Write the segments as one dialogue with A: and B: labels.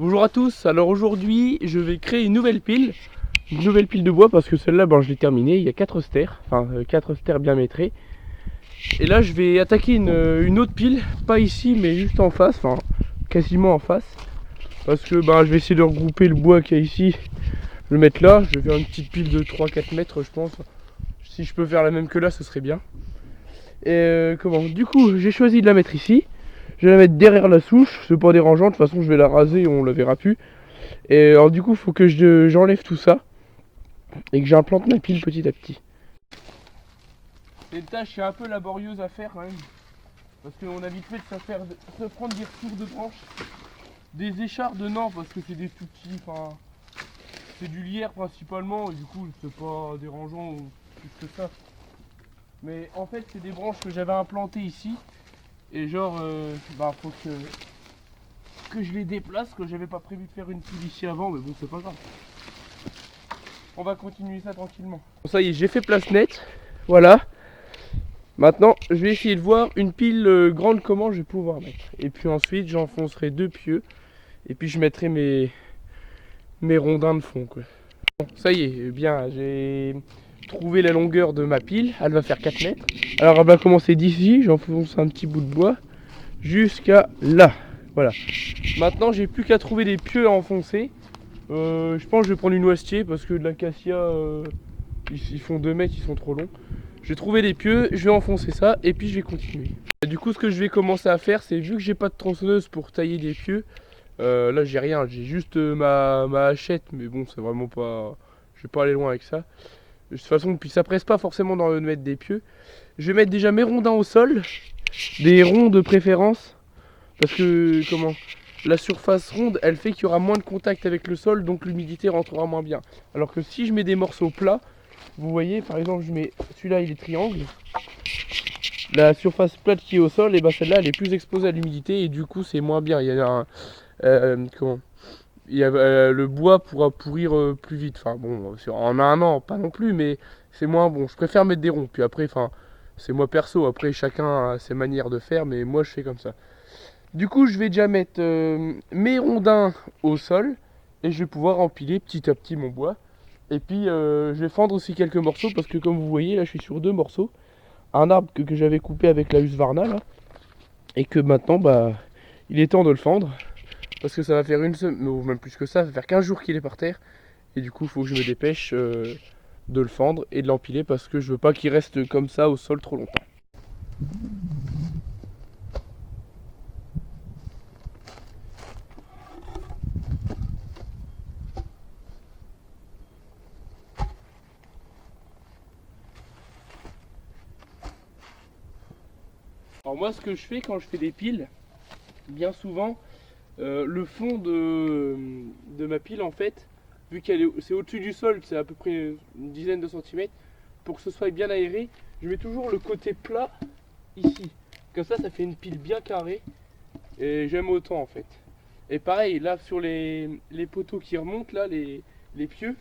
A: Bonjour à tous, alors aujourd'hui je vais créer une nouvelle pile de bois parce que celle-là je l'ai terminée, il y a 4 stères, enfin 4 stères bien métrés. Et là je vais attaquer une autre pile, pas ici mais juste en face, enfin quasiment en face. Parce que je vais essayer de regrouper le bois qu'il y a ici, le mettre là, je vais faire une petite pile de 3-4 mètres je pense. Si je peux faire la même que là ce serait bien. Et du coup j'ai choisi de la mettre ici. Je vais la mettre derrière la souche, c'est pas dérangeant, de toute façon je vais la raser, on la verra plus. Et alors du coup il faut que j'enlève tout ça et que j'implante ma pile petit à petit. C'est une tâche qui est un peu laborieuse à faire quand même, parce qu'on a vite fait de se prendre des retours de branches. Des échardes non, parce que c'est des tout petits, enfin c'est du lierre principalement et du coup c'est pas dérangeant ou plus que ça. Mais en fait c'est des branches que j'avais implantées ici et genre faut que je les déplace, que j'avais pas prévu de faire une pile ici avant, mais bon c'est pas grave. On va continuer ça tranquillement. Bon, ça y est, j'ai fait place nette, voilà. Maintenant je vais essayer de voir une pile grande comment je vais pouvoir mettre. Et puis ensuite j'enfoncerai 2 pieux et puis je mettrai mes rondins de fond quoi. Bon, ça y est, bien j'ai trouvé la longueur de ma pile, elle va faire 4 mètres. Alors elle va commencer d'ici, j'enfonce un petit bout de bois jusqu'à là. Voilà. Maintenant j'ai plus qu'à trouver des pieux à enfoncer. Je pense que je vais prendre une noisetier parce que de l'acacia ils font 2 mètres, ils sont trop longs. Je vais trouver les pieux, je vais enfoncer ça et puis je vais continuer. Et du coup ce que je vais commencer à faire, c'est vu que j'ai pas de tronçonneuse pour tailler les pieux, là j'ai rien, j'ai juste ma hachette, mais bon c'est vraiment pas, je vais pas aller loin avec ça. De toute façon puis ça presse pas forcément de mettre des pieux. Je vais mettre déjà mes rondins au sol, des ronds de préférence, parce que la surface ronde elle fait qu'il y aura moins de contact avec le sol, donc l'humidité rentrera moins bien. Alors que si je mets des morceaux plats, vous voyez par exemple je mets celui-là il est triangle, la surface plate qui est au sol, et celle-là elle est plus exposée à l'humidité et du coup c'est moins bien. Il y a un, le bois pourra pourrir plus vite, enfin bon en un an pas non plus, mais c'est moins bon. Je préfère mettre des ronds, puis après c'est moi perso, après chacun a ses manières de faire, mais moi je fais comme ça. Du coup je vais déjà mettre mes rondins au sol et je vais pouvoir empiler petit à petit mon bois. Et puis je vais fendre aussi quelques morceaux parce que comme vous voyez là je suis sur 2 morceaux. Un arbre que j'avais coupé avec la Husqvarna là, et que maintenant il est temps de le fendre parce que ça va faire une semaine, ou même plus que ça va faire 15 jours qu'il est par terre. Et du coup il faut que je me dépêche de le fendre et de l'empiler parce que je veux pas qu'il reste comme ça au sol trop longtemps. Alors moi ce que je fais quand je fais des piles, bien souvent le fond de ma pile en fait, vu c'est au-dessus du sol, c'est à peu près une dizaine de centimètres, pour que ce soit bien aéré, je mets toujours le côté plat ici. Comme ça fait une pile bien carrée et j'aime autant en fait. Et pareil là sur les poteaux qui remontent là, les pieux,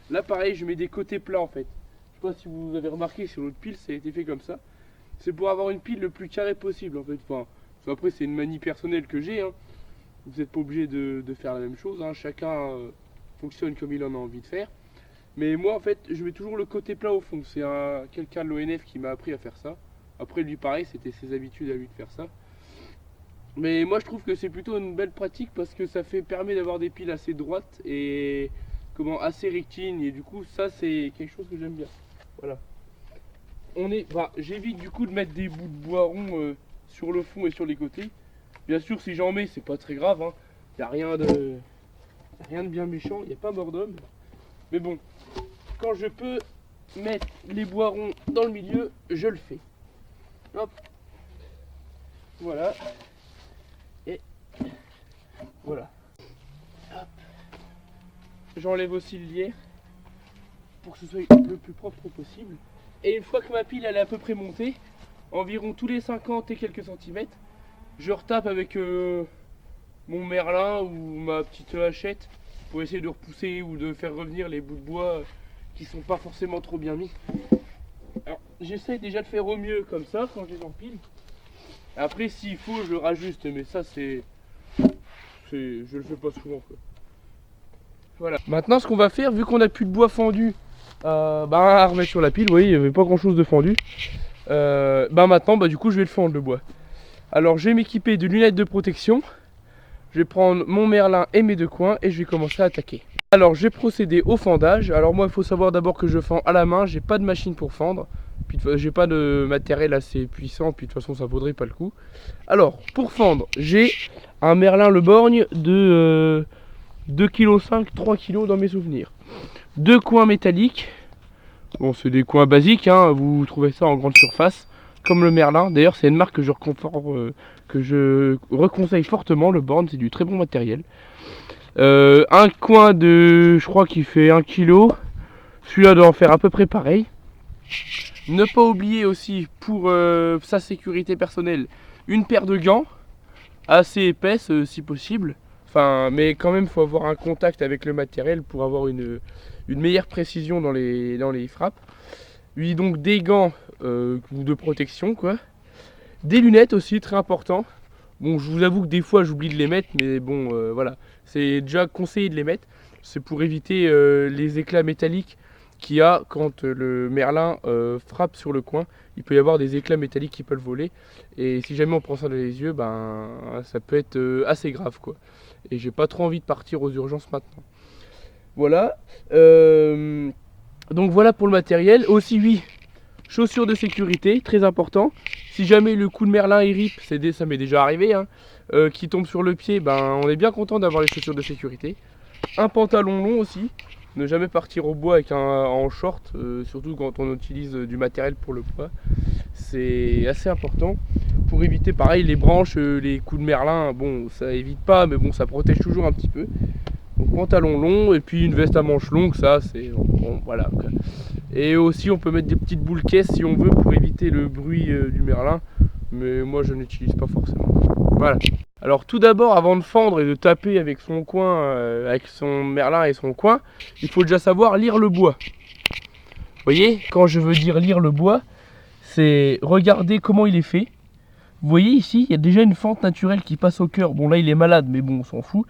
A: là pareil je mets des côtés plats en fait. Je sais pas si vous avez remarqué sur l'autre pile ça a été fait comme ça. C'est pour avoir une pile le plus carré possible en fait. Enfin, après c'est une manie personnelle que j'ai, hein. Vous n'êtes pas obligé de faire la même chose, hein. Chacun fonctionne comme il en a envie de faire. Mais moi en fait je mets toujours le côté plat au fond. C'est quelqu'un de l'ONF qui m'a appris à faire ça. Après lui pareil, c'était ses habitudes à lui de faire ça. Mais moi je trouve que c'est plutôt une belle pratique parce que permet d'avoir des piles assez droites et assez rectilignes. Et du coup ça c'est quelque chose que j'aime bien. Voilà. J'évite du coup de mettre des bouts de bois rond sur le fond et sur les côtés. Bien sûr si j'en mets c'est pas très grave, hein. Y a rien de bien méchant, il n'y a pas mort d'homme. Mais bon, quand je peux mettre les bois ronds dans le milieu, je le fais. Hop. Voilà. Et voilà. Hop. J'enlève aussi le lierre pour que ce soit le plus propre possible. Et une fois que ma pile elle est à peu près montée, environ tous les 50 et quelques centimètres, je retape avec mon merlin ou ma petite hachette pour essayer de repousser ou de faire revenir les bouts de bois qui sont pas forcément trop bien mis. Alors j'essaie déjà de faire au mieux comme ça quand je les empile. Après s'il faut je le rajuste, mais ça c'est je le fais pas souvent quoi. Voilà. Maintenant ce qu'on va faire, vu qu'on a plus de bois fendu à remettre sur la pile, vous voyez il n'y avait pas grand chose de fendu. Maintenant du coup je vais le fendre le bois. Alors je vais m'équiper de lunettes de protection. Je vais prendre mon merlin et mes deux coins et je vais commencer à attaquer. Alors je vais procéder au fendage. Alors moi il faut savoir d'abord que je fends à la main, j'ai pas de machine pour fendre. Puis j'ai pas de matériel assez puissant, puis de toute façon ça vaudrait pas le coup. Alors pour fendre, j'ai un merlin le borgne de 2,5 kg, 3 kg dans mes souvenirs. Deux coins métalliques. Bon c'est des coins basiques, hein, vous trouvez ça en grande surface. Comme le merlin, d'ailleurs c'est une marque que je reconseille fortement, le borgne, c'est du très bon matériel. Un coin de, je crois qu'il fait 1 kg, celui-là doit en faire à peu près pareil. Ne pas oublier aussi pour sa sécurité personnelle, une paire de gants, assez épaisse si possible. Enfin, mais quand même il faut avoir un contact avec le matériel pour avoir une meilleure précision dans les frappes. Oui, donc des gants de protection quoi. Des lunettes aussi, très important. Bon, je vous avoue que des fois j'oublie de les mettre, mais bon, voilà. C'est déjà conseillé de les mettre. C'est pour éviter les éclats métalliques qu'il y a quand le merlin frappe sur le coin. Il peut y avoir des éclats métalliques qui peuvent voler. Et si jamais on prend ça dans les yeux, ça peut être assez grave, quoi. Et j'ai pas trop envie de partir aux urgences maintenant. Voilà. Donc voilà pour le matériel. Aussi, oui, chaussures de sécurité, très important. Si jamais le coup de merlin il rip, ça m'est déjà arrivé, hein, qui tombe sur le pied, on est bien content d'avoir les chaussures de sécurité. Un pantalon long aussi, ne jamais partir au bois en short, surtout quand on utilise du matériel pour le bois. C'est assez important pour éviter pareil les branches, les coups de merlin. Bon, ça évite pas, mais bon, ça protège toujours un petit peu. Donc pantalon long et puis une veste à manches longues, ça c'est bon, voilà. Et aussi on peut mettre des petites boules caisses si on veut pour éviter le bruit du merlin, mais moi je n'utilise pas forcément. Voilà. Alors tout d'abord, avant de fendre et de taper avec son coin, avec son merlin et son coin, il faut déjà savoir lire le bois. Vous voyez, quand je veux dire lire le bois, c'est regarder comment il est fait. Vous voyez ici, il y a déjà une fente naturelle qui passe au cœur. Bon là il est malade, mais bon on s'en fout.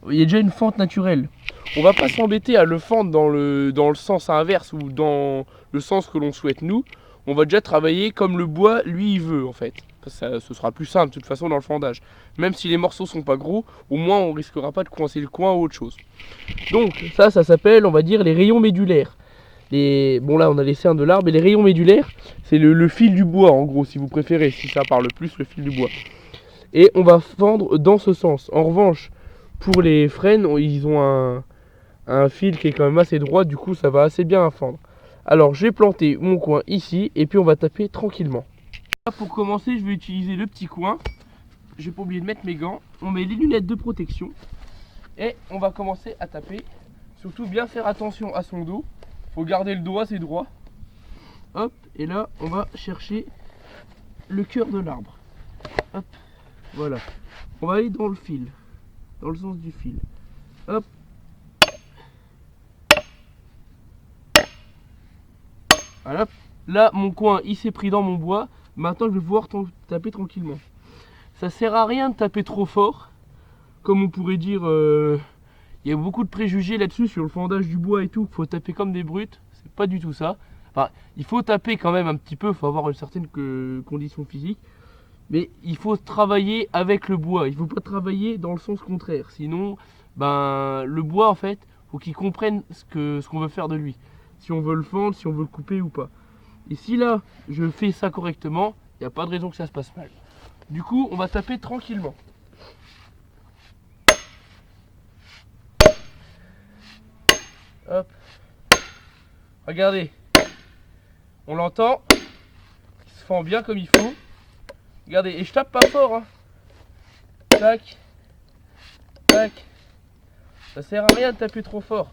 A: Il y a déjà une fente naturelle. On va pas s'embêter à le fendre dans le sens inverse ou dans le sens que l'on souhaite nous. On va déjà travailler comme le bois lui il veut en fait. Ce sera plus simple de toute façon dans le fendage. Même si les morceaux sont pas gros, au moins on risquera pas de coincer le coin ou autre chose. Donc ça s'appelle, on va dire, les rayons médulaires. Bon là on a les cernes de l'arbre, et les rayons médulaires c'est le fil du bois en gros si vous préférez, si ça parle plus, le fil du bois. Et on va fendre dans ce sens. En revanche, pour les frênes, ils ont un fil qui est quand même assez droit, du coup ça va assez bien à fendre. Alors j'ai planté mon coin ici et puis on va taper tranquillement. Là, pour commencer, je vais utiliser le petit coin. J'ai pas oublié de mettre mes gants. On met les lunettes de protection et on va commencer à taper. Surtout bien faire attention à son dos. Faut garder le dos assez droit. Hop, et là on va chercher le cœur de l'arbre. Hop, voilà. On va aller dans le fil. Dans le sens du fil. Hop. Voilà. Là, mon coin, il s'est pris dans mon bois. Maintenant, je vais pouvoir taper tranquillement. Ça sert à rien de taper trop fort. Comme on pourrait dire, il y a beaucoup de préjugés là-dessus sur le fendage du bois et tout. Il faut taper comme des brutes. C'est pas du tout ça. Enfin, il faut taper quand même un petit peu. Il faut avoir une certaine condition physique. Mais il faut travailler avec le bois, il ne faut pas travailler dans le sens contraire. Sinon, le bois en fait, faut qu'il comprenne ce qu'on veut faire de lui. Si on veut le fendre, si on veut le couper ou pas. Et si là, je fais ça correctement, il n'y a pas de raison que ça se passe mal. Du coup, on va taper tranquillement. Hop. Regardez. On l'entend. Il se fend bien comme il faut. Regardez, et je tape pas fort, hein. Tac. Tac. Ça sert à rien de taper trop fort.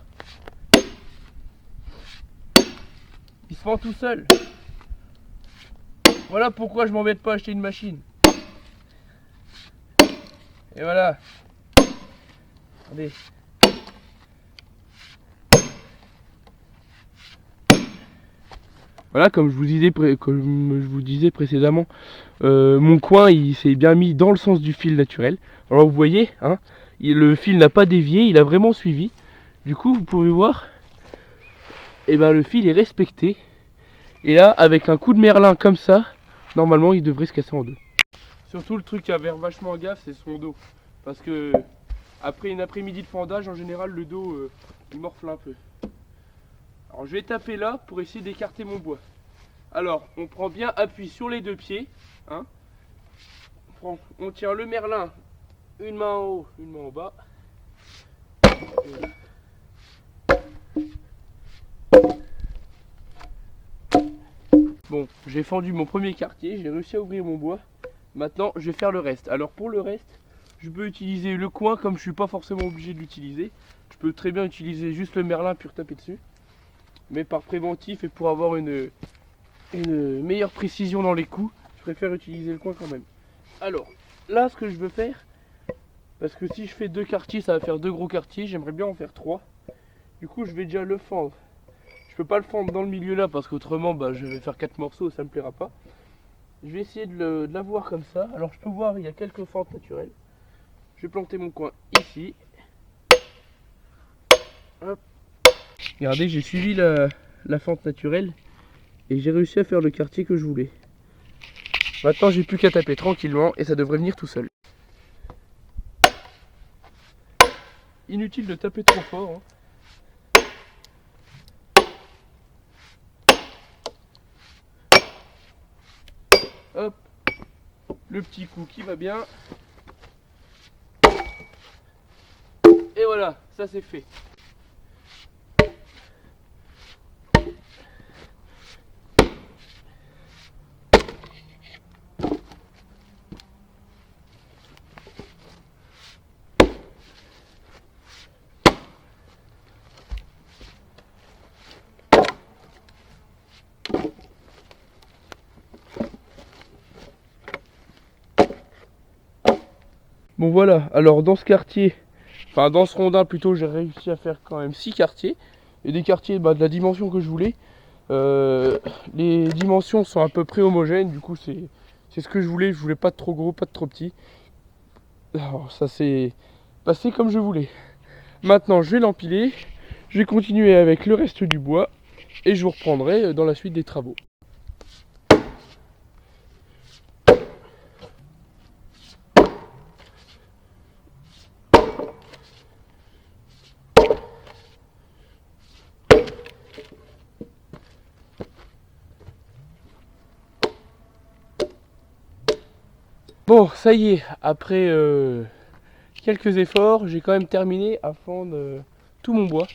A: Il se fend tout seul. Voilà pourquoi je m'embête pas à acheter une machine. Et voilà. Regardez. Voilà, comme je vous disais précédemment, mon coin il s'est bien mis dans le sens du fil naturel. Alors vous voyez, hein, le fil n'a pas dévié, il a vraiment suivi. Du coup, vous pouvez voir, et ben le fil est respecté. Et là, avec un coup de merlin comme ça, normalement, il devrait se casser en deux. Surtout le truc à faire vachement gaffe, c'est son dos. Parce que après une après-midi de fendage, en général, le dos, il morfle un peu. Alors je vais taper là pour essayer d'écarter mon bois. Alors, on prend bien appui sur les deux pieds. Hein. On tient le merlin, une main en haut, une main en bas. Bon, j'ai fendu mon premier quartier, j'ai réussi à ouvrir mon bois. Maintenant, je vais faire le reste. Alors pour le reste, je peux utiliser le coin comme je suis pas forcément obligé de l'utiliser. Je peux très bien utiliser juste le merlin pour taper dessus. Mais par préventif et pour avoir une meilleure précision dans les coups, je préfère utiliser le coin quand même. Alors, là ce que je veux faire, parce que si je fais 2 quartiers, ça va faire 2 gros quartiers, j'aimerais bien en faire 3. Du coup, je vais déjà le fendre. Je peux pas le fendre dans le milieu là parce qu'autrement je vais faire 4 morceaux, ça me plaira pas. Je vais essayer de l'avoir comme ça. Alors je peux voir, il y a quelques fentes naturelles. Je vais planter mon coin ici. Hop. Regardez, j'ai suivi la fente naturelle et j'ai réussi à faire le quartier que je voulais. Maintenant j'ai plus qu'à taper tranquillement et ça devrait venir tout seul. Inutile de taper trop fort. Hein. Hop, le petit coup qui va bien. Et voilà, ça c'est fait. Bon voilà, alors dans ce quartier, enfin dans ce rondin plutôt, j'ai réussi à faire quand même 6 quartiers. Et des quartiers de la dimension que je voulais. Les dimensions sont à peu près homogènes, du coup c'est ce que je voulais pas de trop gros, pas de trop petit. Alors ça s'est passé comme je voulais. Maintenant je vais l'empiler, je vais continuer avec le reste du bois et je vous reprendrai dans la suite des travaux. Bon, ça y est, après quelques efforts, j'ai quand même terminé à fendre tout mon bois.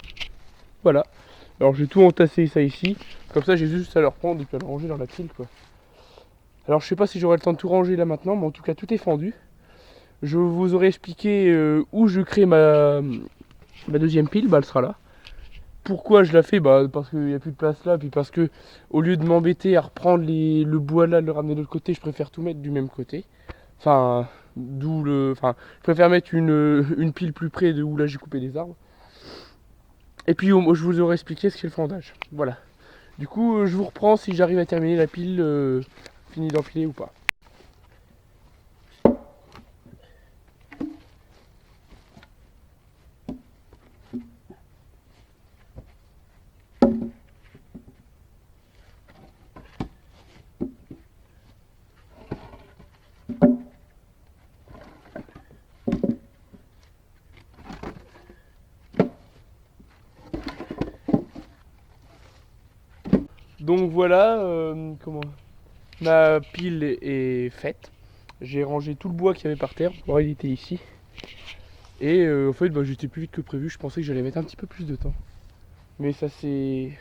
A: Voilà. Alors j'ai tout entassé ça ici. Comme ça j'ai juste à le reprendre et puis à le ranger dans la pile quoi. Alors je sais pas si j'aurai le temps de tout ranger là maintenant, mais en tout cas tout est fendu. Je vous aurais expliqué où je crée ma deuxième pile, elle sera là. Pourquoi je la fais? Parce qu'il n'y a plus de place là, puis parce que au lieu de m'embêter à reprendre le bois là, le ramener de l'autre côté, je préfère tout mettre du même côté. Enfin, je préfère mettre une pile plus près de où là j'ai coupé des arbres. Et puis je vous aurais expliqué ce qu'est le fendage. Voilà. Du coup, je vous reprends si j'arrive à terminer la pile finie d'empiler ou pas. Donc voilà, ma pile est faite. J'ai rangé tout le bois qu'il y avait par terre. Bon, il était ici. Et en fait, j'étais plus vite que prévu. Je pensais que j'allais mettre un petit peu plus de temps. Mais ça s'est...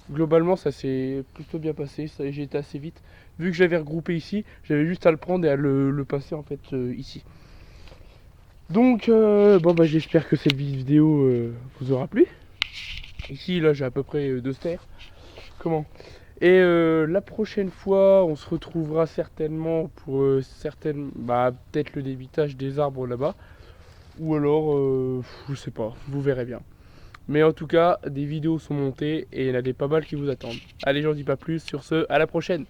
A: Globalement, ça s'est plutôt bien passé. J'ai été assez vite. Vu que j'avais regroupé ici, j'avais juste à le prendre et à le passer en fait ici. Donc, j'espère que cette vidéo vous aura plu. Ici, là, j'ai à peu près 2 stères. Et la prochaine fois, on se retrouvera certainement pour peut-être le débitage des arbres là-bas. Ou alors, je sais pas, vous verrez bien. Mais en tout cas, des vidéos sont montées et il y en a des pas mal qui vous attendent. Allez, j'en dis pas plus. Sur ce, à la prochaine!